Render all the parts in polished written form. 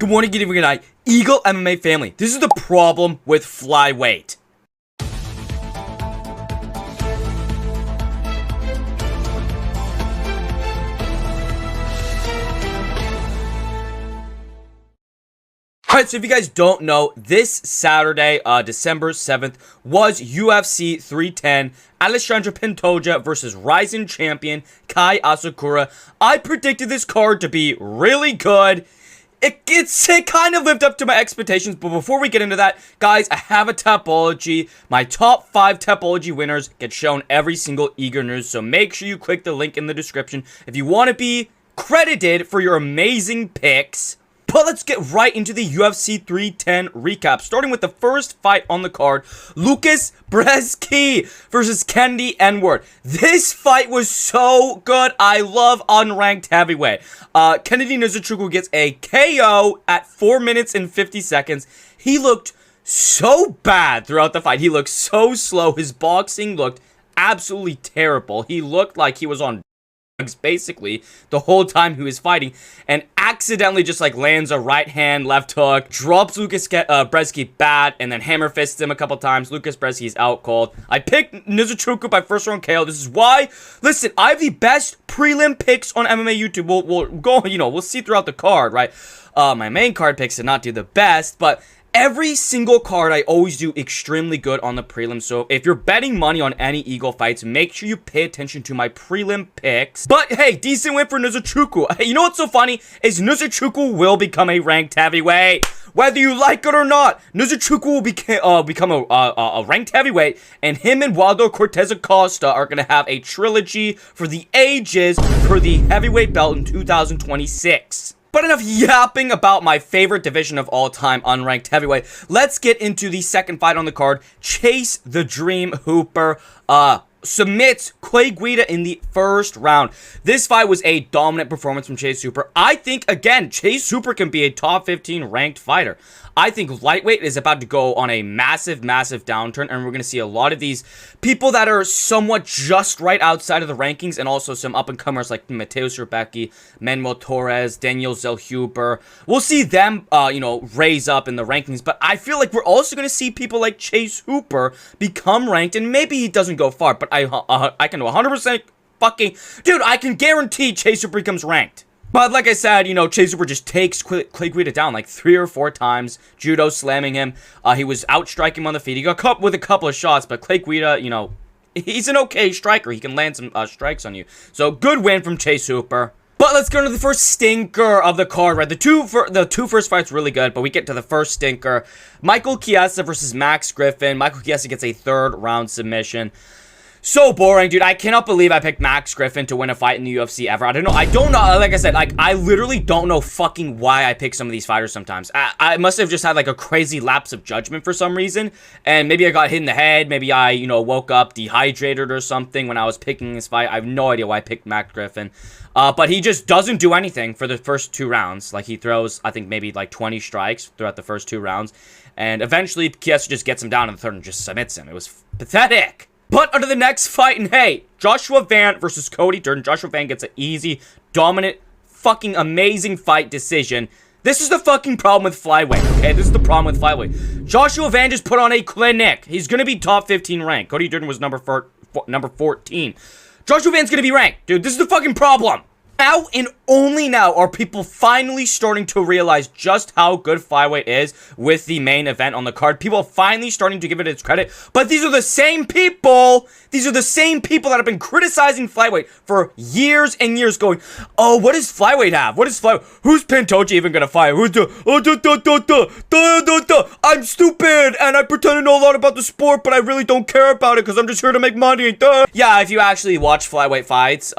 Good morning, good evening, good night. EagleMMA family. This is the problem with Flyweight. Alright, so if you guys don't know, this Saturday, December 7th, was UFC 310, Alexandre Pantoja versus Rising Champion Kai Asakura. I predicted this card to be really good. It kind of lived up to my expectations, but before we get into that, guys, I have a Tapology. My top 5 Tapology winners get shown every single Eagre news, so make sure you click the link in the description if you want to be credited for your amazing picks. But let's get right into the UFC 310 recap, starting with the first fight on the card, Lucas Brzeski versus Kennedy Edward. This fight was so good. I love unranked heavyweight. Kennedy Nzechukwu gets a KO at 4 minutes and 50 seconds. He looked so bad throughout the fight. He looked so slow. His boxing looked absolutely terrible. He looked like he was on basically the whole time he was fighting, and accidentally just like lands a right hand left hook, drops Lucas Brzeski bad, and then hammer fists him a couple times. Lucas Brzeski's out cold. I picked Nzechukwu by first round KO. This is why, listen, I have the best prelim picks on MMA YouTube. We'll go, we'll see throughout the card, right? My main card picks did not do the best, but every single card I always do extremely good on the prelim. So if you're betting money on any Eagle fights, make sure you pay attention to my prelim picks. But hey, decent win for Nzechukwu. Hey, you know what's so funny is Nzechukwu will become a ranked heavyweight. Whether you like it or not, Nzechukwu will become a ranked heavyweight, and him and Waldo Cortez Acosta are going to have a trilogy for the ages for the heavyweight belt in 2026. But enough yapping about my favorite division of all time, unranked heavyweight. Let's get into the second fight on the card. Chase the Dream Hooper submits Clay Guida in the first round. This fight was a dominant performance from Chase Hooper. I think, again, Chase Hooper can be a top 15 ranked fighter. I think lightweight is about to go on a massive downturn, and we're going to see a lot of these people that are somewhat just right outside of the rankings, and also some up-and-comers like Mateus Rebecki, Manuel Torres, Daniel Zellhuber. We'll see them, raise up in the rankings, but I feel like we're also going to see people like Chase Hooper become ranked, and maybe he doesn't go far, but I can 100% fucking... Dude, I can guarantee Chase Hooper becomes ranked. But like I said, Chase Hooper just takes Clay Guida down like 3 or 4 times. Judo slamming him. He was outstriking him on the feet. He got caught with a couple of shots, but Clay Guida, he's an okay striker. He can land some strikes on you. So good win from Chase Hooper. But let's go into the first stinker of the card, right? The two first fights really good, but we get to the first stinker. Michael Chiesa versus Max Griffin. Michael Chiesa gets a 3rd round submission. So boring, dude. I cannot believe I picked Max Griffin to win a fight in the UFC ever. I don't know. Like I said, I literally don't know fucking why I pick some of these fighters sometimes. I must have just had, like, a crazy lapse of judgment for some reason. And maybe I got hit in the head. Maybe I, woke up dehydrated or something when I was picking this fight. I have no idea why I picked Max Griffin. But he just doesn't do anything for the first 2 rounds. Like, he throws, I think, maybe, like, 20 strikes throughout the first 2 rounds. And eventually, Chiesa just gets him down in the 3rd and just submits him. It was pathetic. But under the next fight, and hey, Joshua Van versus Cody Durden. Joshua Van gets an easy, dominant, fucking amazing fight decision. This is the fucking problem with Flyweight, okay? This is the problem with Flyweight. Joshua Van just put on a clinic. He's going to be top 15 ranked. Cody Durden was number 14. Joshua Van's going to be ranked. Dude, this is the fucking problem. Now and only now are people finally starting to realize just how good Flyweight is with the main event on the card. People are finally starting to give it its credit. But these are the same people. These are the same people that have been criticizing Flyweight for years and years, going, oh, what does Flyweight have? What is Flyweight? Who's Pantoja even gonna fight? Who's the I'm stupid and I pretend to know a lot about the sport, but I really don't care about it because I'm just here to make money. Yeah, if you actually watch Flyweight fights,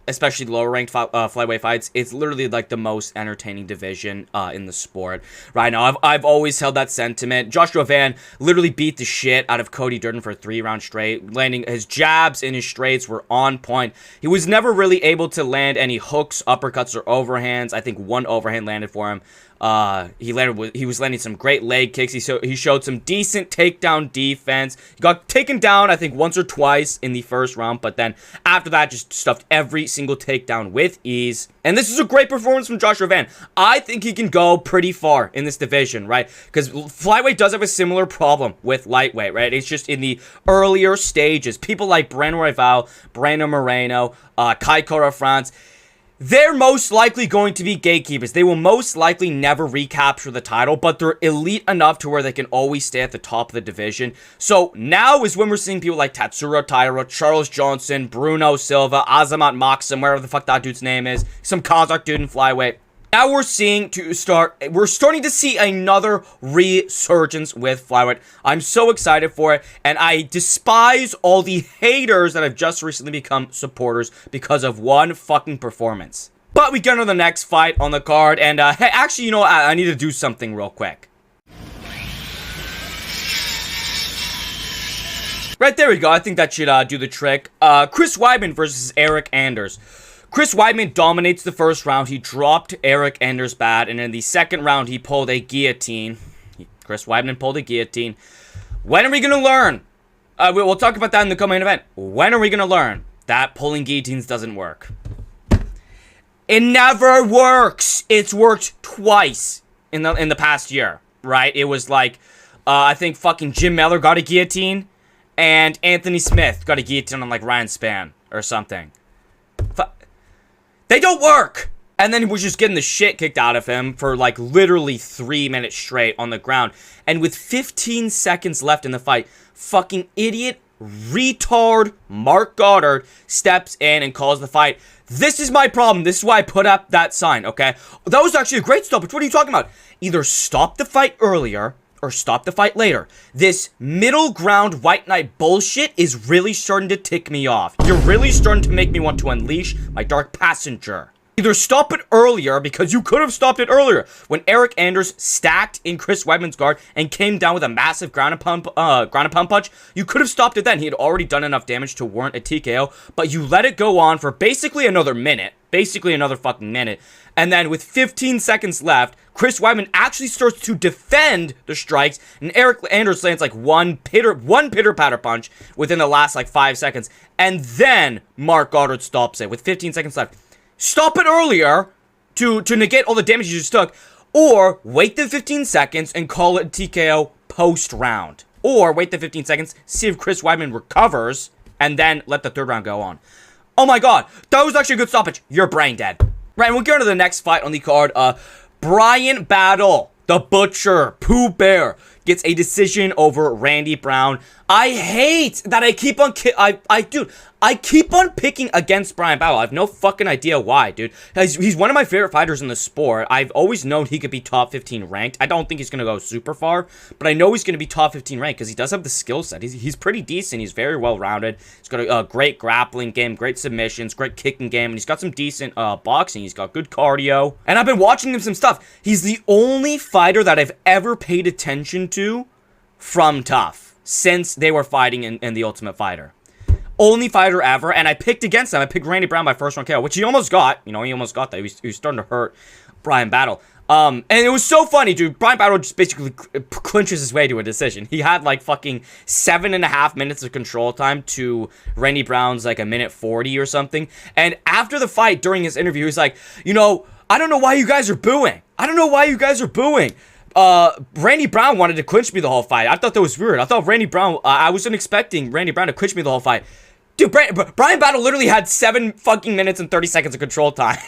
especially lower ranked flyweight fights, it's literally like the most entertaining division in the sport right now. I've always held that sentiment. Joshua Van literally beat the shit out of Cody Durden for 3 rounds straight, landing his jabs and his straights were on point. He was never really able to land any hooks, uppercuts, or overhands. I think 1 overhand landed for him. He was landing some great leg kicks. He showed some decent takedown defense. He got taken down, I think, once or twice in the first round, but then after that, just stuffed every single takedown with ease. And this is a great performance from Joshua Van. I think he can go pretty far in this division, right? Because flyweight does have a similar problem with lightweight, right? It's just in the earlier stages. People like Brandon Royval, Brandon Moreno, Kai Kara France, they're most likely going to be gatekeepers. They will most likely never recapture the title, but they're elite enough to where they can always stay at the top of the division. So now is when we're seeing people like Tatsuro Taira, Charles Johnson, Bruno Silva, Azamat Maxim, wherever the fuck that dude's name is, some Kazakh dude in flyweight. Now we're starting to see another resurgence with flyweight. I'm so excited for it, and I despise all the haters that have just recently become supporters because of one fucking performance. But we get on the next fight on the card, and hey, actually, you know what? I need to do something real quick. Right, there we go. I think that should do the trick. Chris Weidman versus Eric Anders. Chris Weidman dominates the first round. He dropped Eric Anders' bat, and in the second round, he pulled a guillotine. Chris Weidman pulled a guillotine. When are we going to learn? We'll talk about that in the coming event. When are we going to learn that pulling guillotines doesn't work? It never works. It's worked twice in the past year, right? It was like, I think fucking Jim Miller got a guillotine, and Anthony Smith got a guillotine on like Ryan Spann or something. They don't work! And then he was just getting the shit kicked out of him for like literally 3 minutes straight on the ground. And with 15 seconds left in the fight, fucking idiot, retard Mark Goddard steps in and calls the fight. This is my problem. This is why I put up that sign, okay? That was actually a great stoppage. What are you talking about? Either stop the fight earlier or stop the fight later. This middle ground white knight bullshit is really starting to tick me off. You're really starting to make me want to unleash my dark passenger. Either stop it earlier, because you could have stopped it earlier when Eric Anders stacked in Chris Weidman's guard and came down with a massive ground and pound punch. You could have stopped it then. He had already done enough damage to warrant a TKO, but you let it go on for basically another minute. Basically another fucking minute. And then with 15 seconds left, Chris Weidman actually starts to defend the strikes, and Eric Anders lands like one pitter-patter punch within the last like 5 seconds, and then Mark Goddard stops it with 15 seconds left. Stop it earlier to negate all the damage you just took, or wait the 15 seconds and call it TKO post-round. Or wait the 15 seconds, see if Chris Weidman recovers, and then let the third round go on. Oh my god, that was actually a good stoppage. You're brain dead. Right, and we'll go to the next fight on the card. Brian Battle, the Butcher, Pooh Bear, gets a decision over Randy Brown. I hate that I keep on I keep on picking against Brian Battle. I have no fucking idea why, dude. He's one of my favorite fighters in the sport. I've always known he could be top 15 ranked. I don't think he's going to go super far, but I know he's going to be top 15 ranked because he does have the skill set. He's pretty decent. He's very well-rounded. He's got a great grappling game, great submissions, great kicking game, and he's got some decent boxing. He's got good cardio, and I've been watching him some stuff. He's the only fighter that I've ever paid attention to from Tough since they were fighting in The Ultimate Fighter. Only fighter ever, and I picked against him. I picked Randy Brown by first round KO, which he almost got. You know, he almost got that. He was starting to hurt Brian Battle. And it was so funny, dude. Brian Battle just basically clinches his way to a decision. He had like fucking 7.5 minutes of control time to Randy Brown's like 1:40 or something. And after the fight, during his interview, he was like, you know, I don't know why you guys are booing. I don't know why you guys are booing. Randy Brown wanted to clinch me the whole fight. I thought that was weird. I thought Randy Brown, I wasn't expecting Randy Brown to clinch me the whole fight. Dude, Brian Battle literally had 7 fucking minutes and 30 seconds of control time.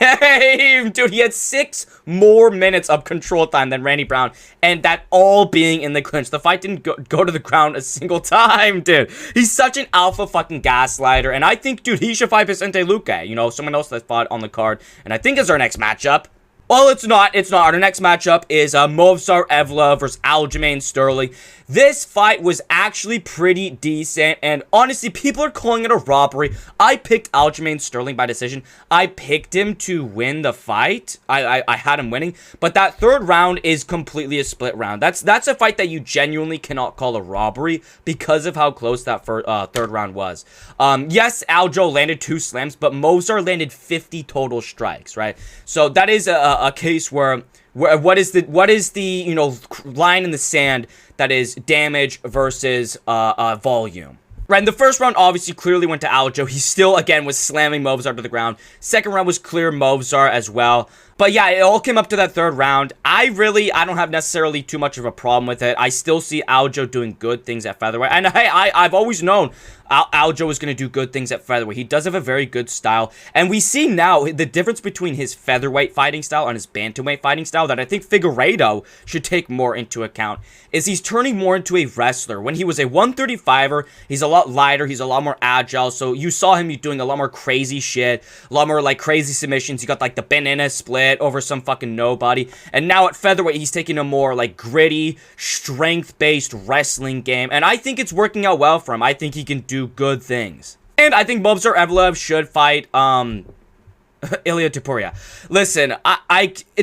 Dude, he had 6 more minutes of control time than Randy Brown, and that all being in the clinch. The fight didn't go to the ground a single time, dude. He's such an alpha fucking gaslighter, and I think, dude, he should fight Vicente Luque, you know, someone else that fought on the card, and I think is our next matchup. Well, it's not. Our next matchup is Movsar Evloev versus Aljamain Sterling. This fight was actually pretty decent, and honestly, people are calling it a robbery. I picked Aljamain Sterling by decision. I picked him to win the fight. I had him winning, but that third round is completely a split round. That's a fight that you genuinely cannot call a robbery because of how close that third round was. Yes, Aljo landed 2 slams, but Movsar landed 50 total strikes, right? So that is a case where what is the you know line in the sand that is damage versus volume. Right, in the first round, obviously, clearly went to Aljo. He still, again, was slamming Movsar to the ground. Second round was clear Movsar as well. But yeah, it all came up to that third round. I don't have necessarily too much of a problem with it. I still see Aljo doing good things at featherweight. And hey, I've always known Aljo is going to do good things at featherweight. He does have a very good style. And we see now the difference between his featherweight fighting style and his bantamweight fighting style that I think Figueiredo should take more into account is he's turning more into a wrestler. When he was a 135er, he's a lot lighter, he's a lot more agile. So you saw him doing a lot more crazy shit, a lot more like crazy submissions. He got like the banana split over some fucking nobody. And now at featherweight, he's taking a more like gritty, strength-based wrestling game. And I think it's working out well for him. I think he can do good things. And I think Movsar Evloev should fight Ilia Topuria. Listen,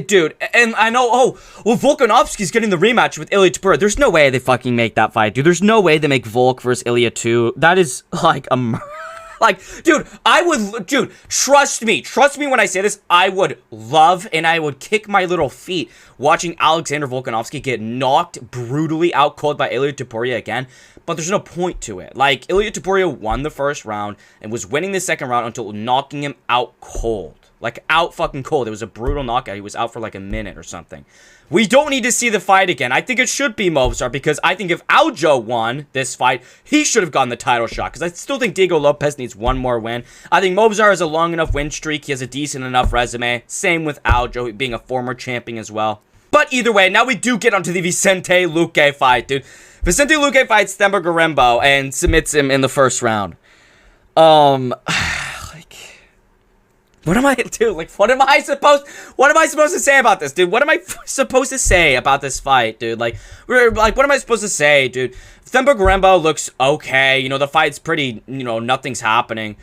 dude, and I know, Volkanovski's getting the rematch with Ilia Topuria. There's no way they fucking make that fight, dude. There's no way they make Volk versus Ilia 2. That is like a like, dude, trust me when I say this, I would love and I would kick my little feet watching Alexander Volkanovski get knocked brutally out cold by Ilia Topuria again, but there's no point to it. Like, Ilia Topuria won the first round and was winning the second round until knocking him out cold. Like, out fucking cold. It was a brutal knockout. He was out for like a minute or something. We don't need to see the fight again. I think it should be Movsar because I think if Aljo won this fight, he should have gotten the title shot because I still think Diego Lopez needs one more win. I think Movsar has a long enough win streak. He has a decent enough resume. Same with Aljo being a former champion as well. But either way, now we do get onto the Vicente Luque fight, dude. Vicente Luque fights Themba Gorimbo and submits him in the first round. What am I, dude? Like, what am I supposed to say about this, dude? What am I supposed to say about this fight, dude? Like, what am I supposed to say, dude? Themba Gorimbo looks okay. You know, the fight's pretty, you know, nothing's happening.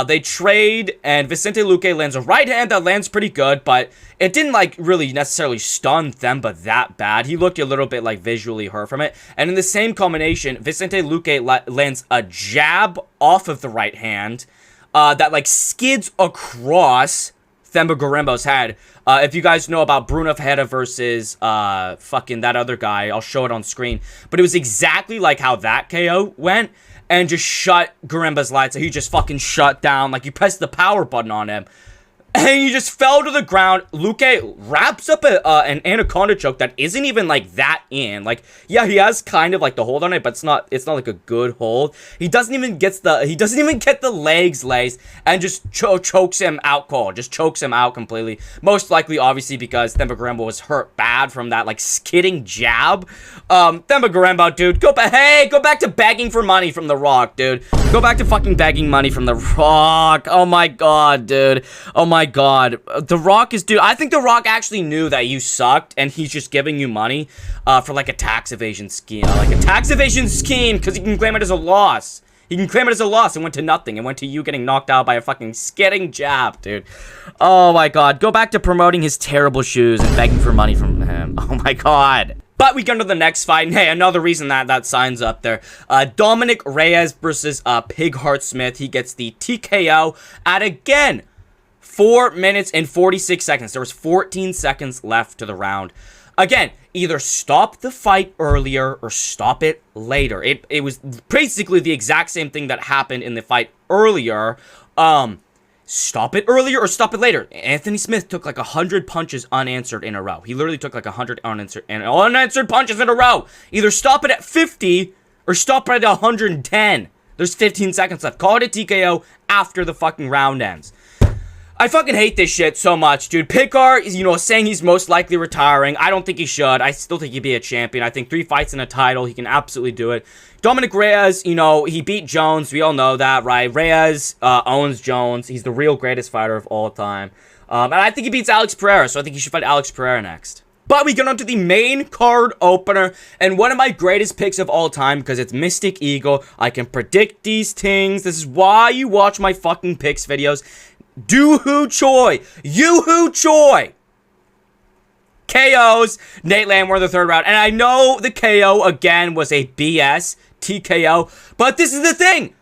They trade, and Vicente Luque lands a right hand that lands pretty good, but it didn't, like, really necessarily stun Themba that bad. He looked a little bit, like, visually hurt from it. And in the same combination, Vicente Luque lands a jab off of the right hand, that, like, skids across Themba Gorimbo's head. If you guys know about Bruno Ferreira versus fucking that other guy, I'll show it on screen. But it was exactly like how that KO went and just shut Gorimbo's lights. So he just fucking shut down. Like, you pressed the power button on him. And he just fell to the ground. Luque wraps up an anaconda choke that isn't even like that in. Like, yeah, he has kind of like the hold on it, but it's not like a good hold. He doesn't even get the legs laced and just chokes him out cold. Just chokes him out completely. Most likely, obviously, because Themba Gorimbo was hurt bad from that like skidding jab. Themba Gorimbo, dude, go back to begging for money from The Rock, dude. Go back to fucking begging money from The Rock. Oh my god, dude. Oh my god. The Rock is, dude, I think The Rock actually knew that you sucked and he's just giving you money for like a tax evasion scheme. Because he can claim it as a loss. He can claim it as a loss and went to nothing and went to you getting knocked out by a fucking skidding jab, dude. Oh my god. Go back to promoting his terrible shoes and begging for money from him. Oh my god. But we go to the next fight, and hey, another reason that sign's up there. Dominic Reyes versus Pigheart Smith. He gets the TKO at, again, 4 minutes and 46 seconds. There was 14 seconds left to the round. Again, either stop the fight earlier or stop it later. It was basically the exact same thing that happened in the fight earlier. Stop it earlier or stop it later. Anthony Smith took like 100 punches unanswered in a row. He literally took like 100 unanswered punches in a row. Either stop it at 50 or stop it at 110. There's 15 seconds left. Call it a TKO after the fucking round ends. I fucking hate this shit so much, dude. Picard is, saying he's most likely retiring. I don't think he should. I still think he'd be a champion. I think 3 fights and a title, he can absolutely do it. Dominic Reyes, he beat Jones. We all know that, right? Reyes owns Jones. He's the real greatest fighter of all time. And I think he beats Alex Pereira, so I think he should fight Alex Pereira next. But we get on to the main card opener, and one of my greatest picks of all time, because it's Mystic Eagle. I can predict these things. This is why you watch my fucking picks videos. Yoo-hoo Choi KOs Nate Landwehr in the third round. And I know the KO again was a BS TKO, but this is the thing.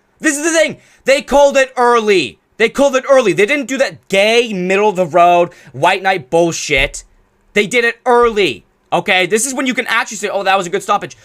They called it early. They didn't do that gay middle of the road white knight bullshit. They did it early. Okay, this is when you can actually say, oh, that was a good stoppage.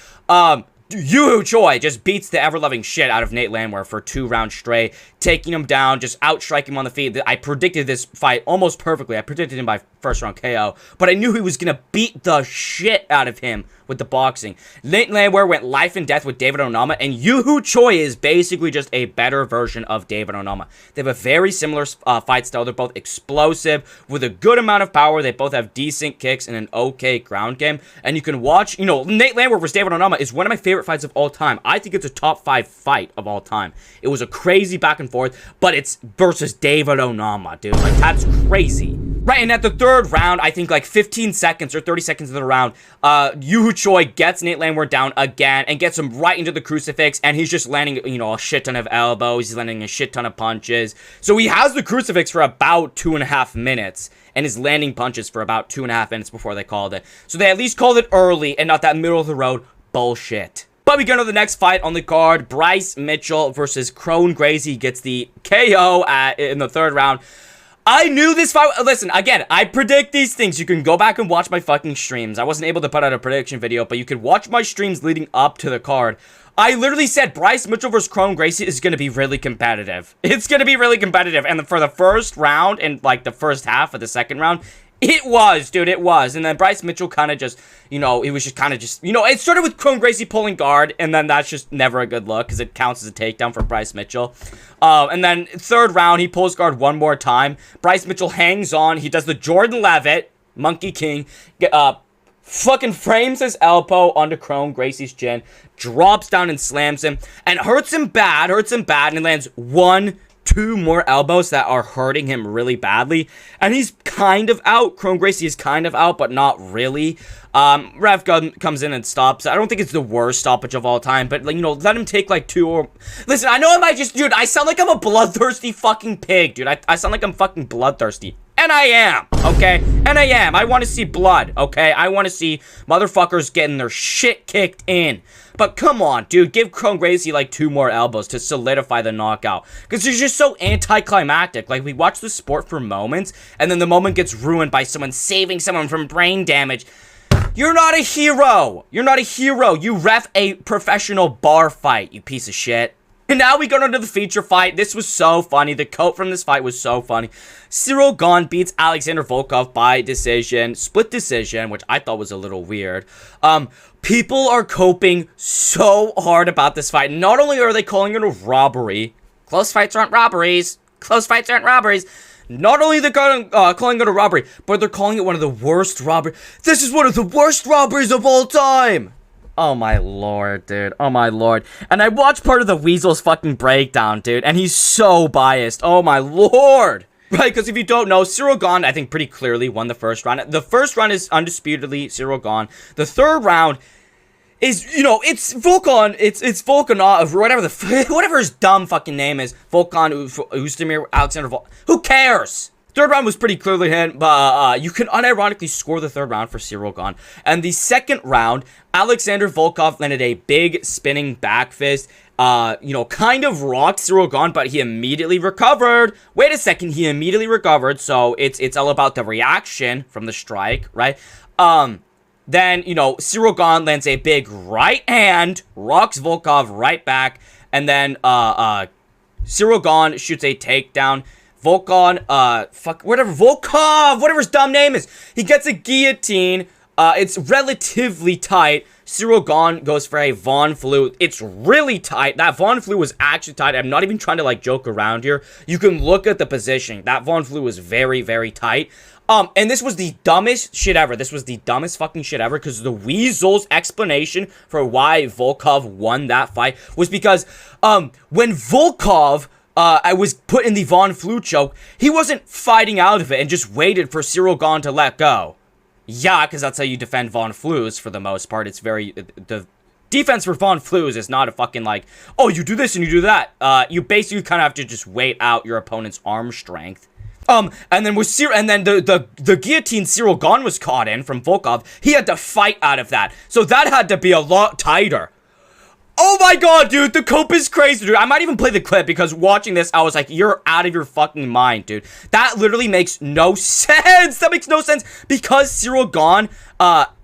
Yoo-Hoo Choi just beats the ever-loving shit out of Nate Landwehr for 2 rounds straight, taking him down, just outstriking him on the feet. I predicted this fight almost perfectly. I predicted him by first round KO, but I knew he was going to beat the shit out of him with the boxing. Nate Landwehr went life and death with David Onama, and Yoo-Hoo Choi is basically just a better version of David Onama. They have a very similar fight style. They're both explosive with a good amount of power. They both have decent kicks and an okay ground game, and you can watch, you know, Nate Landwehr versus David Onama is one of my favorite fights of all time. I think it's a top 5 fight of all time. It was a crazy back and forth, but it's versus David Onama, dude. Like, that's crazy. Right, and at the 3rd round, I think like 15 seconds or 30 seconds of the round, Yoo-Hoo Choi gets Nate Landwehr down again and gets him right into the crucifix, and he's just landing, you know, a shit ton of elbows. He's landing a shit ton of punches. So he has the crucifix for about 2.5 minutes, and is landing punches for about 2.5 minutes before they called it. So they at least called it early and not that middle of the road bullshit. But we go to the next fight on the card. Bryce Mitchell versus Crone Gracie gets the KO in the 3rd round. I knew this fight. Listen, again, I predict these things. You can go back and watch my fucking streams. I wasn't able to put out a prediction video, but you could watch my streams leading up to the card. I literally said Bryce Mitchell versus Crone Gracie is going to be really competitive. It's going to be really competitive. And for the first round and like the first half of the 2nd round, it was, dude, it was. And then Bryce Mitchell kind of just, you know, it was just kind of just, you know, it started with Crone Gracie pulling guard, and then that's just never a good look because it counts as a takedown for Bryce Mitchell. And then 3rd round, he pulls guard one more time. Bryce Mitchell hangs on. He does the Jordan Levitt, Monkey King, fucking frames his elbow onto Crone Gracie's chin, drops down and slams him, and hurts him bad, and he lands 2 more elbows that are hurting him really badly, and he's kind of out. Crone Gracie is kind of out, but not really. Ref comes in and stops. I don't think it's the worst stoppage of all time, but, like, you know, let him take, like, 2 or... Listen, I know I might just... Dude, I sound like I'm a bloodthirsty fucking pig, dude. I sound like I'm fucking bloodthirsty. And I am, okay? And I am. I want to see blood, okay? I want to see motherfuckers getting their shit kicked in. But come on, dude, give Crone Gracie like 2 more elbows to solidify the knockout. Because it's just so anticlimactic. Like, we watch the sport for moments, and then the moment gets ruined by someone saving someone from brain damage. You're not a hero. You're not a hero. You ref a professional bar fight, you piece of shit. And now we go into the feature fight. This was so funny. The quote from this fight was so funny. Ciryl Gane beats Alexander Volkov by decision. Split decision, which I thought was a little weird. People are coping so hard about this fight. Not only are they calling it a robbery. Close fights aren't robberies. Close fights aren't robberies. Not only they're calling it a robbery, but they're calling it one of the worst robberies. This is one of the worst robberies of all time. Oh my lord, dude. Oh my lord. And I watched part of the Weasel's fucking breakdown, dude, and he's so biased. Oh my lord. Right, because if you don't know, Ciryl Gane, I think, pretty clearly won the 1st round. The 1st round is undisputedly Ciryl Gane. The 3rd round is, you know, it's Volkan, it's Volkanov, whatever his dumb fucking name is. Volkan Oezdemir, Alexander Volkov. Who cares? 3rd round was pretty clearly him, but you can unironically score the 3rd round for Ciryl Gane. And the 2nd round, Alexander Volkov landed a big spinning back fist. You know, kind of rocked Ciryl Gane, but he immediately recovered. Wait a second, he immediately recovered, so it's all about the reaction from the strike, right? Then, you know, Ciryl Gane lands a big right hand, rocks Volkov right back, and then Ciryl Gane shoots a takedown. Volkov, whatever his dumb name is, he gets a guillotine. It's relatively tight. Ciryl Gane goes for a Von Flue. It's really tight. That Von Flue was actually tight. I'm not even trying to, like, joke around here. You can look at the position. That Von Flue was very, very tight. And this was the dumbest shit ever. This was the dumbest fucking shit ever, because the Weasel's explanation for why Volkov won that fight was because, when Volkov... I was put in the Von Flue choke, he wasn't fighting out of it and just waited for Ciryl Gane to let go. Yeah, because that's how you defend Von Flues for the most part. It's very... The defense for Von Flues is not a fucking, like, oh, you do this and you do that. You basically kind of have to just wait out your opponent's arm strength. And then with the guillotine Ciryl Gane was caught in from Volkov, he had to fight out of that. So that had to be a lot tighter. Oh my god, dude, the cope is crazy, dude. I might even play the clip, because watching this, I was like, you're out of your fucking mind, dude. That literally makes no sense. That makes no sense, because Ciryl Gane,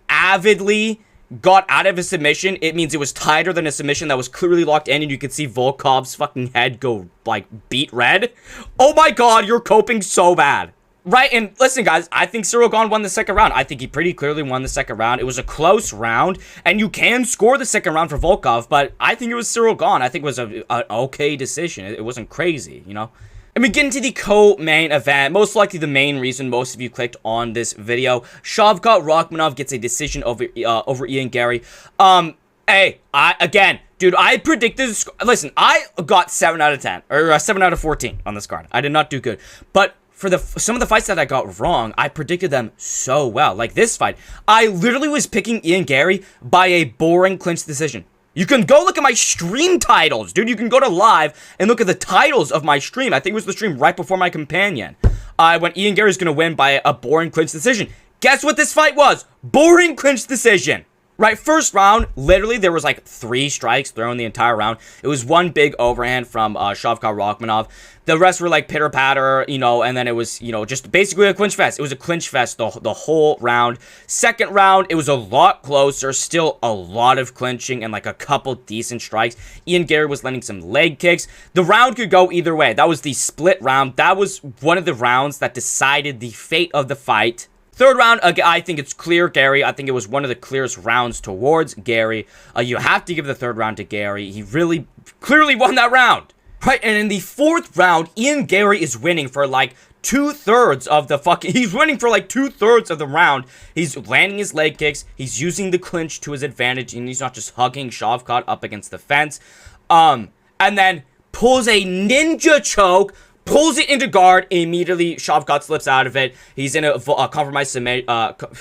avidly got out of a submission, it means it was tighter than a submission that was clearly locked in, and you could see Volkov's fucking head go, like, beet red. Oh my god, you're coping so bad. Right, and listen, guys, I think Ciryl Gane won the second round. I think he pretty clearly won the second round. It was a close round, and you can score the second round for Volkov, but I think it was Ciryl Gane. I think it was an okay decision. It wasn't crazy, you know? And we get into the co-main event, most likely the main reason most of you clicked on this video. Shavkat Rakhmonov gets a decision over Ian Garry. Again, dude, I predicted this. Listen, I got 7 out of 10, or 7 out of 14 on this card. I did not do good, but for some of the fights that I got wrong, I predicted them so well. Like this fight, I literally was picking Ian Garry by a boring clinch decision. You can go look at my stream titles, dude. You can go to live and look at the titles of my stream. I think it was the stream right before my companion. I went, Ian Garry's gonna win by a boring clinch decision. Guess what this fight was? Boring clinch decision. Right, first round, literally, there was like 3 strikes thrown the entire round. It was one big overhand from Shavkat Rakhmonov. The rest were like pitter-patter, you know, and then it was, you know, just basically a clinch fest. It was a clinch fest the whole round. Second round, it was a lot closer, still a lot of clinching and like a couple decent strikes. Ian Garry was landing some leg kicks. The round could go either way. That was the split round. That was one of the rounds that decided the fate of the fight. Third round, I think it's clear Garry. I think it was one of the clearest rounds towards Garry. You have to give the third round to Garry. He really clearly won that round. Right, and in the fourth round, Ian Garry is winning for like 2/3 of the fucking... He's winning for like 2/3 of the round. He's landing his leg kicks. He's using the clinch to his advantage, and he's not just hugging Shavkat up against the fence. And then pulls a ninja choke, pulls it into guard. Immediately, Shavkat slips out of it. He's in a compromised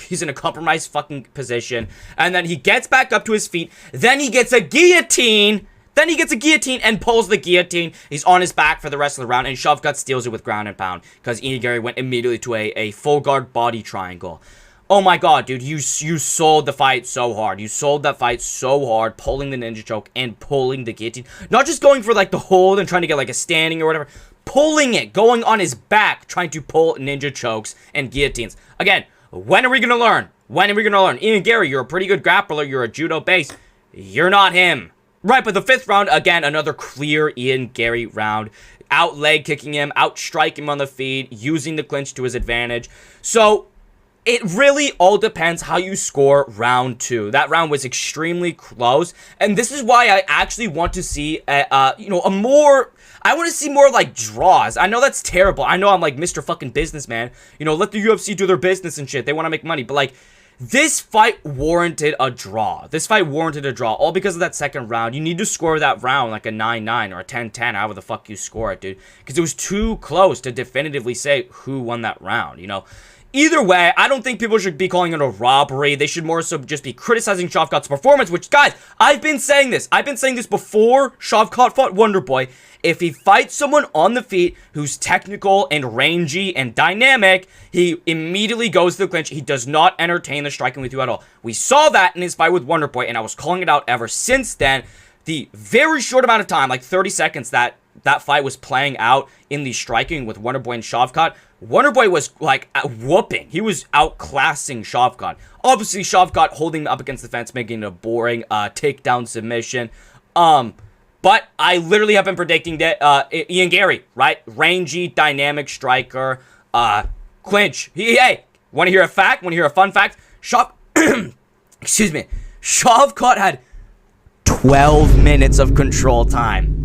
he's in a compromised fucking position, and then he gets back up to his feet. Then he gets a guillotine. And pulls the guillotine. He's on his back for the rest of the round, and Shavkat steals it with ground and pound because Ian Garry went immediately to a full guard body triangle. Oh my god, dude, you sold the fight so hard. You sold that fight so hard, pulling the ninja choke and pulling the guillotine. Not just going for like the hold and trying to get like a standing or whatever. Pulling it, going on his back, trying to pull ninja chokes and guillotines. Again, when are we going to learn? When are we going to learn? Ian Garry, you're a pretty good grappler. You're a judo base. You're not him. Right, but the fifth round, again, another clear Ian Garry round. Out leg kicking him, out striking him on the feet, using the clinch to his advantage. So it really all depends how you score round 2. That round was extremely close, and this is why I actually want to see I want to see more like draws. I know that's terrible. I know I'm like Mr. fucking businessman. You know, let the UFC do their business and shit. They want to make money, but like this fight warranted a draw. All because of that second round. You need to score that round like a 9-9 or a 10-10, however the fuck you score it, dude. Because it was too close to definitively say who won that round, you know. Either way, I don't think people should be calling it a robbery. They should more so just be criticizing Shavkat's performance, which, guys, I've been saying this. I've been saying this before Shavkat fought Wonderboy. If he fights someone on the feet who's technical and rangy and dynamic, he immediately goes to the clinch. He does not entertain the striking with you at all. We saw that in his fight with Wonderboy, and I was calling it out ever since then. The very short amount of time, like 30 seconds, that fight was playing out in the striking with Wonderboy and Shavkat, Wonderboy was like whooping. He was outclassing Shavkat. Obviously, Shavkat holding him up against the fence, making it a boring takedown submission. But I literally have been predicting that Ian Garry, right? Rangy, dynamic striker, clinch. Hey, want to hear a fact? Want to hear a fun fact? Excuse me. Shavkat had 12 minutes of control time.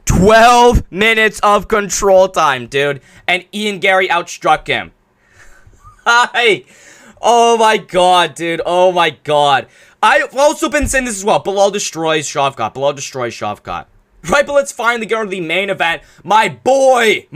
12 minutes of control time, dude. And Ian Garry outstruck him. Hi. Oh my god, dude. Oh my god. I've also been saying this as well. Bilal destroys Shavkat. Right, but let's finally get on to the main event. My boy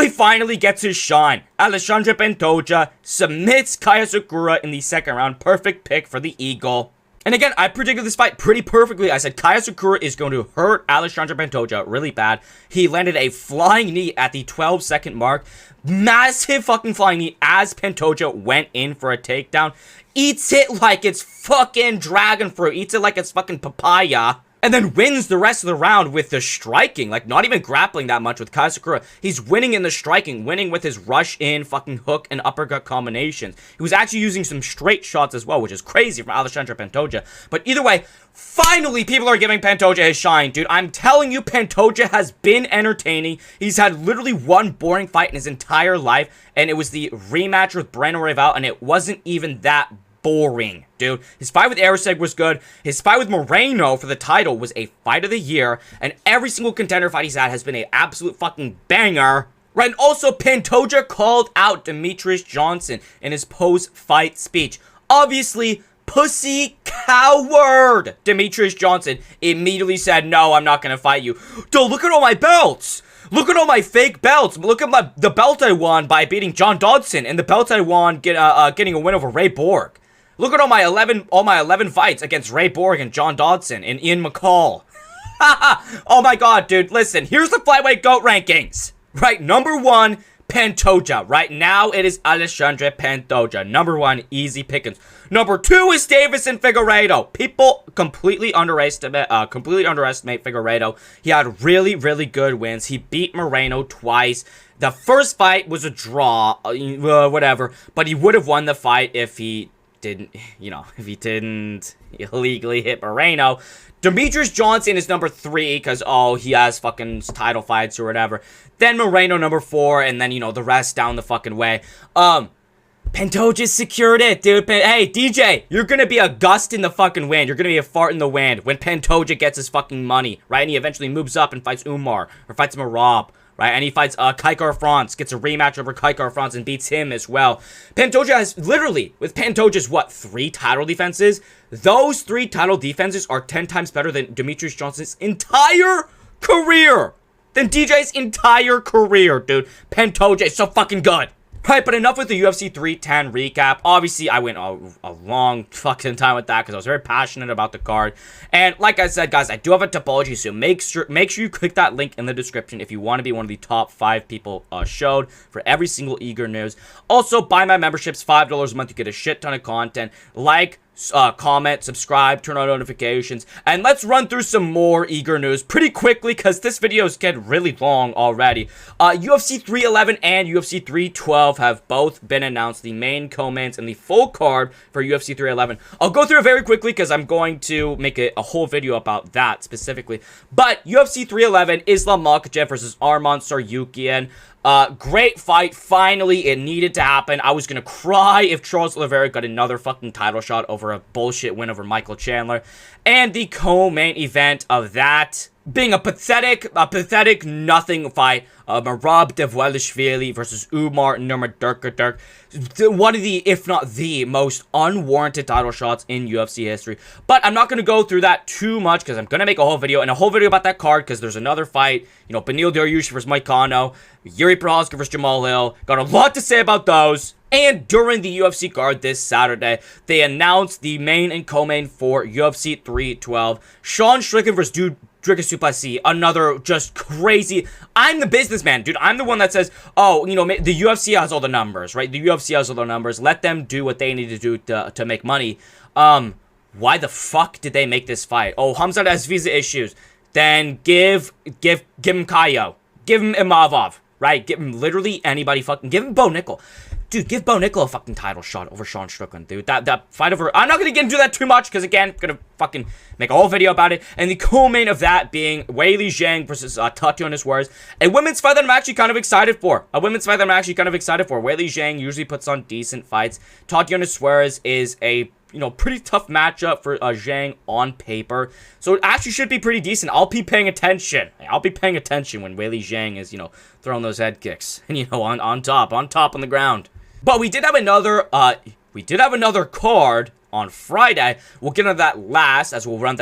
finally gets his shine. Alexandre Pantoja submits Kaya Sakura in the second round. Perfect pick for the Eagle. And again, I predicted this fight pretty perfectly. I said Kaya Sakura is going to hurt Alexandre Pantoja really bad. He landed a flying knee at the 12-second mark. Massive fucking flying knee as Pantoja went in for a takedown. Eats it like it's fucking dragon fruit. Eats it like it's fucking papaya. and then wins the rest of the round with the striking, like not even grappling that much with Kai Sakura. He's winning in the striking, winning with his rush in, fucking hook and uppercut combinations. He was actually using some straight shots as well, which is crazy from Alexandre Pantoja. But either way, finally people are giving Pantoja his shine, dude. I'm telling you, Pantoja has been entertaining. He's had literally one boring fight in his entire life, and it was the rematch with Breno Rival, and it wasn't even that boring, dude. His fight with Erceg was good. His fight with Moreno for the title was a fight of the year, and every single contender fight he's had has been an absolute fucking banger. Right, and also Pantoja called out Demetrius Johnson in his post-fight speech. Obviously, pussy coward Demetrius Johnson immediately said, no, I'm not gonna fight you. Dude, look at all my belts. Look at all my fake belts. Look at the belt I won by beating John Dodson, and the belt I won getting a win over Ray Borg. Look at all my 11 fights against Ray Borg and John Dodson and Ian McCall. Oh my god, dude, listen, here's the Flyweight GOAT rankings. Right, number 1, Pantoja. Right now, it is Alexandre Pantoja. Number 1, easy pickings. Number 2 is Davison Figueiredo. People completely underestimate Figueiredo. He had really, really good wins. He beat Moreno twice. The first fight was a draw, whatever, but he would have won the fight if he didn't illegally hit Moreno. Demetrius Johnson is number 3 because, oh, he has fucking title fights or whatever. Then Moreno number 4, and then, the rest down the fucking way. Pantoja secured it, dude. Hey, DJ, you're gonna be a gust in the fucking wind. You're gonna be a fart in the wind when Pantoja gets his fucking money, right? And he eventually moves up and fights Umar, or fights Marab, right? And he fights Kaikar France, gets a rematch over Kaikar France and beats him as well. Pantoja has literally, with Pantoja's, 3 title defenses? Those 3 title defenses are 10 times better than Demetrius Johnson's entire career. Than DJ's entire career, dude. Pantoja is so fucking good. Right, but enough with the UFC 310 recap. Obviously, I went a long fucking time with that because I was very passionate about the card. And like I said, guys, I do have a topology, so make sure you click that link in the description if you want to be one of the top 5 people showed for every single Eagre news. Also, buy my memberships, $5 a month. You get a shit ton of content. Like, comment, subscribe, turn on notifications, and let's run through some more Eagre news pretty quickly because this video is getting really long already. UFC 311 and UFC 312 have both been announced, the main co-mains and the full card for UFC 311. I'll go through it very quickly because I'm going to make a whole video about that specifically. But UFC 311, Islam Makhachev versus Arman Tsarukyan. Great fight. Finally, it needed to happen. I was gonna cry if Charles Oliveira got another fucking title shot over a bullshit win over Michael Chandler. And the co-main event of that being a pathetic nothing fight. Marab Devwelishvili versus Umar Nurmagomedov. One of the, if not the most unwarranted title shots in UFC history. But I'm not going to go through that too much because I'm going to make a whole video about that card because there's another fight. Beneil Dariush versus Mike Kano. Yuri Prochazka versus Jamal Hill. Got a lot to say about those. And during the UFC card this Saturday, they announced the main and co-main for UFC 312. Sean Strickland versus Dricus du Plessis, another just crazy. I'm the businessman, dude. I'm the one that says, oh, the UFC has all the numbers, right? The UFC has all the numbers. Let them do what they need to do to make money. Why the fuck did they make this fight? Oh, Hamzat has visa issues. Then give him Kaio. Give him Imavov, right? Give him literally anybody fucking. Give him Bo Nickel. Dude, give Bo Nickel a fucking title shot over Sean Strickland, dude. That fight over... I'm not going to get into that too much, because, again, I'm going to fucking make a whole video about it. And the co-main of that being Weili Zhang versus Tatiana Suarez. A women's fight that I'm actually kind of excited for. Weili Zhang usually puts on decent fights. Tatiana Suarez is a... pretty tough matchup for Zhang on paper. So it actually should be pretty decent. I'll be paying attention. I'll be paying attention when Weili Zhang is, throwing those head kicks. And, on top on the ground. But we did have another card on Friday. We'll get into that last, as we'll run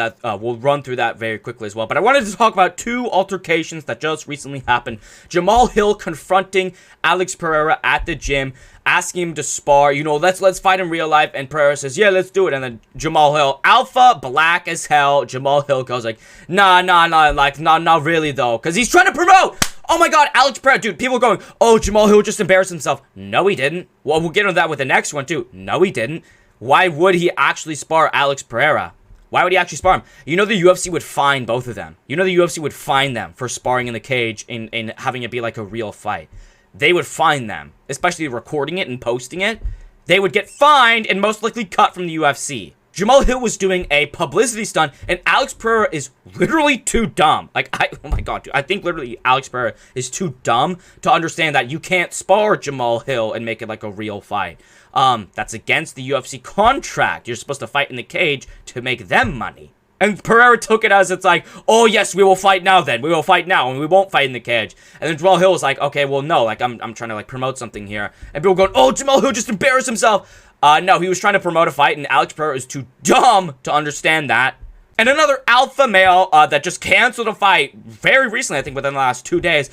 through that very quickly as well. But I wanted to talk about 2 altercations that just recently happened. Jamal Hill confronting Alex Pereira at the gym, asking him to spar. Let's fight in real life. And Pereira says, yeah, let's do it. And then Jamal Hill, alpha, black as hell. Jamal Hill goes like, nah, not really though, because he's trying to promote. Oh my god, Alex Pereira, dude, people are going, oh, Jamal Hill just embarrassed himself. No, he didn't. Well, we'll get into that with the next one, too. No, he didn't. Why would he actually spar Alex Pereira? Why would he actually spar him? You know the UFC would fine both of them. You know the UFC would fine them for sparring in the cage and having it be like a real fight. They would fine them, especially recording it and posting it. They would get fined and most likely cut from the UFC. Jamal Hill was doing a publicity stunt, and Alex Pereira is literally too dumb. Like, oh my god, dude. I think literally Alex Pereira is too dumb to understand that you can't spar Jamal Hill and make it like a real fight. That's against the UFC contract. You're supposed to fight in the cage to make them money. And Pereira took it as it's like, oh yes, we will fight now then. We will fight now and we won't fight in the cage. And then Jamal Hill was like, okay, well no, like I'm trying to like promote something here. And people going, oh, Jamal Hill just embarrassed himself. No, he was trying to promote a fight and Alex Pereira is too dumb to understand that. And another alpha male that just canceled a fight very recently, I think within the last 2 days.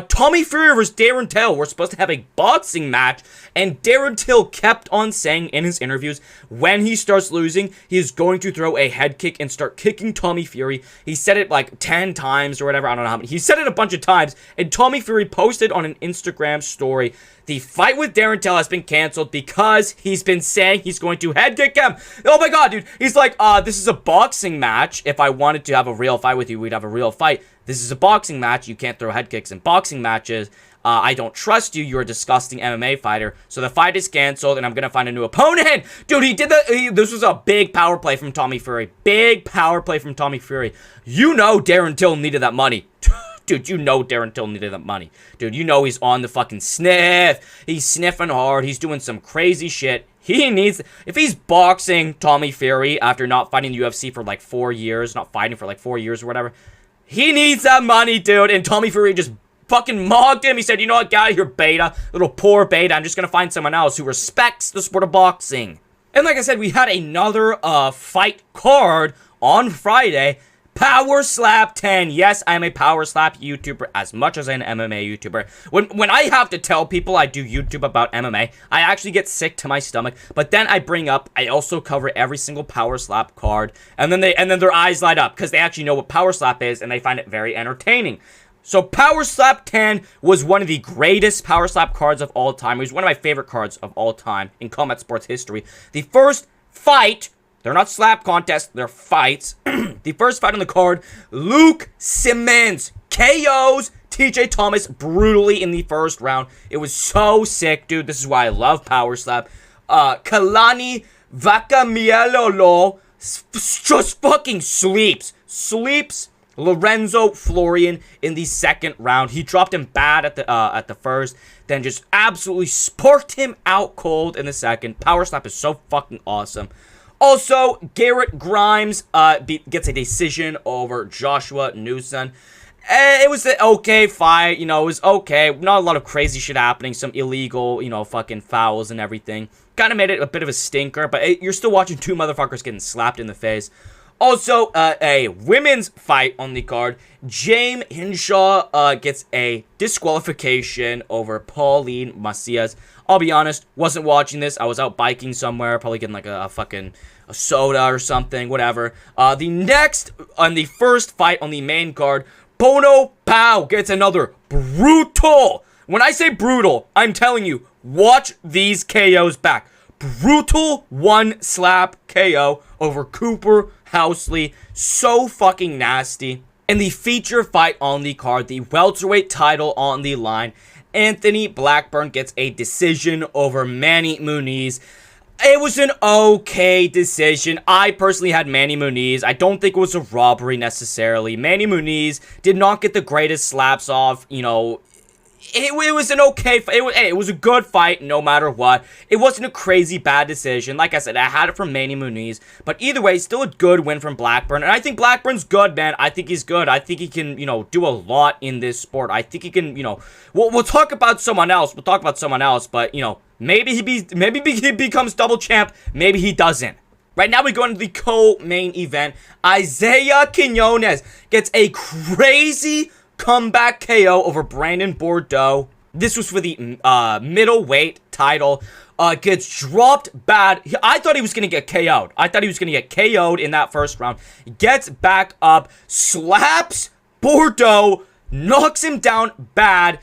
Tommy Fury versus Darren Till were supposed to have a boxing match, and Darren Till kept on saying in his interviews when he starts losing, he is going to throw a head kick and start kicking Tommy Fury. He said it like 10 times or whatever, I don't know how many. He said it a bunch of times, and Tommy Fury posted on an Instagram story, the fight with Darren Till has been canceled because he's been saying he's going to head kick him. Oh my god, dude. He's like, this is a boxing match. If I wanted to have a real fight with you, we'd have a real fight. This is a boxing match. You can't throw head kicks in boxing matches. I don't trust you. You're a disgusting MMA fighter. So the fight is canceled, and I'm going to find a new opponent. Dude, he did that. This was a big power play from Tommy Fury. Big power play from Tommy Fury. You know Darren Till needed that money. Dude, you know Darren Till needed that money. Dude, you know he's on the fucking sniff. He's sniffing hard. He's doing some crazy shit. He needs... If he's boxing Tommy Fury after not fighting the UFC for like 4 years, not fighting for like 4 years or whatever, he needs that money, dude. And Tommy Fury just fucking mocked him. He said, you know what, guy, you're beta. Little poor beta. I'm just going to find someone else who respects the sport of boxing. And like I said, we had another fight card on Friday. Powerslap 10. Yes, I'm a Powerslap YouTuber as much as I'm an MMA YouTuber. When I have to tell people I do YouTube about MMA, I actually get sick to my stomach. But then I bring up, I also cover every single Powerslap card, and then their eyes light up because they actually know what Powerslap is and they find it very entertaining. So Powerslap 10 was one of the greatest Powerslap cards of all time. It was one of my favorite cards of all time in combat sports history. The first fight, they're not slap contests, they're fights. The first fight on the card, Luke Simmons KOs TJ Thomas brutally in the first round. It was so sick, dude. This is why I love Powerslap. Kalani Vakamielolo just fucking sleeps Lorenzo Florian in the second round. He dropped him bad at the first, then just absolutely sparked him out cold in the second. Powerslap is so fucking awesome. Also, Garrett Grimes gets a decision over Joshua Newson. It was an okay fight, you know, it was okay. Not a lot of crazy shit happening, some illegal, you know, fucking fouls and everything. Kind of made it a bit of a stinker, but you're still watching two motherfuckers getting slapped in the face. Also, a women's fight on the card. Jaime Hinshaw gets a disqualification over Pauline Macias. I'll be honest, wasn't watching this. I was out biking somewhere, probably getting like a soda or something, whatever. The first fight on the main card, Bono Pao gets another brutal. When I say brutal, I'm telling you, watch these KOs back. Brutal one slap KO over Cooper Housley. So fucking nasty. And the feature fight on the card, the welterweight title on the line, Anthony Blackburn gets a decision over Manny Muniz. It was an okay decision. I personally had Manny Muniz. I don't think it was a robbery necessarily. Manny Muniz did not get the greatest slaps off, you know. It was an okay fight. It was a good fight no matter what. It wasn't a crazy bad decision. Like I said, I had it from Manny Muniz. But either way, still a good win from Blackburn. And I think Blackburn's good, man. I think he's good. I think he can, you know, do a lot in this sport. I think he can, you know, we'll talk about someone else. We'll talk about someone else. But, you know, maybe he becomes double champ. Maybe he doesn't. Right now we go into the co-main event. Isaiah Quinones gets a crazy comeback KO over Brandon Bordeaux. This was for the middleweight title. Gets dropped bad. I thought he was going to get KO'd. I thought he was going to get KO'd in that first round. Gets back up, slaps Bordeaux, knocks him down bad.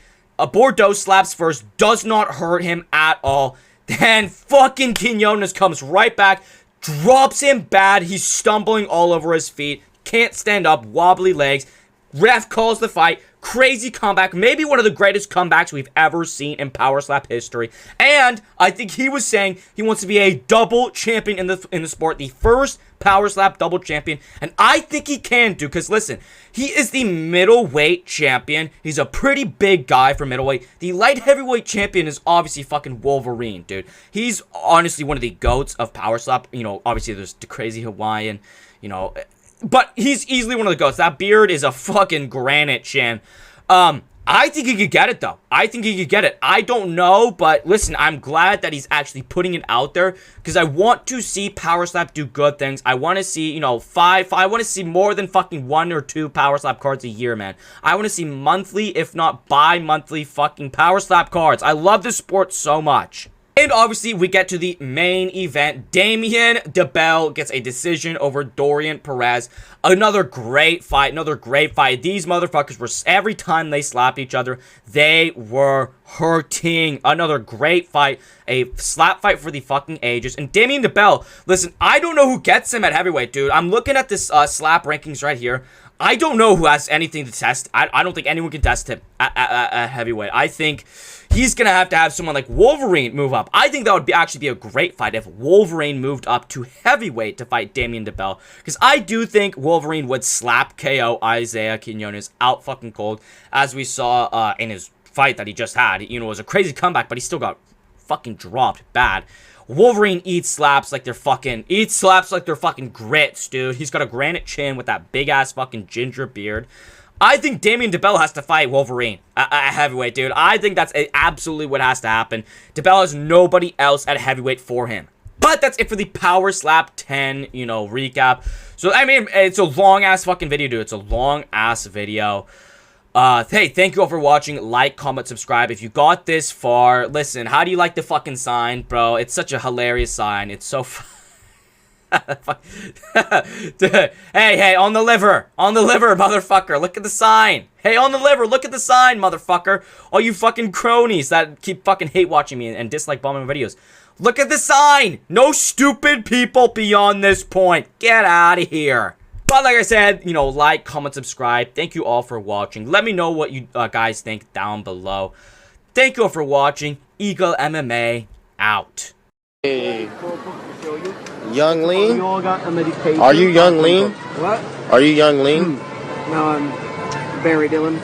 Bordeaux slaps first, does not hurt him at all. Then fucking Quinones comes right back, drops him bad. He's stumbling all over his feet. Can't stand up. Wobbly legs. Ref calls the fight. Crazy comeback. Maybe one of the greatest comebacks we've ever seen in Powerslap history. And I think he was saying he wants to be a double champion in the sport. The first Powerslap double champion. And I think he can do. Because listen, he is the middleweight champion. He's a pretty big guy for middleweight. The light heavyweight champion is obviously fucking Wolverine, dude. He's honestly one of the GOATs of Powerslap. You know, obviously there's the crazy Hawaiian, you know, but he's easily one of the GOATs. That beard is a fucking granite chin. I think he could get it, though. I think he could get it. I don't know, but listen, I'm glad that he's actually putting it out there because I want to see Powerslap do good things. I want to see, you know, I want to see more than fucking 1 or 2 Powerslap cards a year, man. I want to see monthly, if not bi-monthly fucking Powerslap cards. I love this sport so much. And obviously, we get to the main event. Damien DeBell gets a decision over Dorian Perez. Another great fight. These motherfuckers were, every time they slapped each other, they were hurting. Another great fight. A slap fight for the fucking ages. And Damien DeBell, listen, I don't know who gets him at heavyweight, dude. I'm looking at this slap rankings right here. I don't know who has anything to test. I don't think anyone can test him at heavyweight. I think he's going to have someone like Wolverine move up. I think that would actually be a great fight if Wolverine moved up to heavyweight to fight Damien DeBell. Because I do think Wolverine would slap KO Isaiah Quinones out fucking cold. As we saw in his fight that he just had. You know, it was a crazy comeback, but he still got fucking dropped bad. Wolverine eats slaps like they're fucking grits, dude. He's got a granite chin with that big ass fucking ginger beard. I think Damien DeBell has to fight Wolverine at heavyweight, dude. I think that's absolutely what has to happen. DeBell has nobody else at heavyweight for him. But that's it for the Powerslap 10, you know, recap. So, I mean, it's a long-ass fucking video, dude. It's a long-ass video. Hey, thank you all for watching. Like, comment, subscribe. If you got this far, listen, how do you like the fucking sign, bro? It's such a hilarious sign. It's so hey, on the liver, motherfucker. Look at the sign. Hey, on the liver, look at the sign, motherfucker. All you fucking cronies that keep fucking hate watching me and dislike bombing my videos. Look at the sign. No stupid people beyond this point. Get out of here. But like I said, you know, like, comment, subscribe. Thank you all for watching. Let me know what you guys think down below. Thank you all for watching. EagleMMA out. Hey. Young Lean? Are you Young Lean? What? Are you Young Lean? No, I'm Barry Dillon.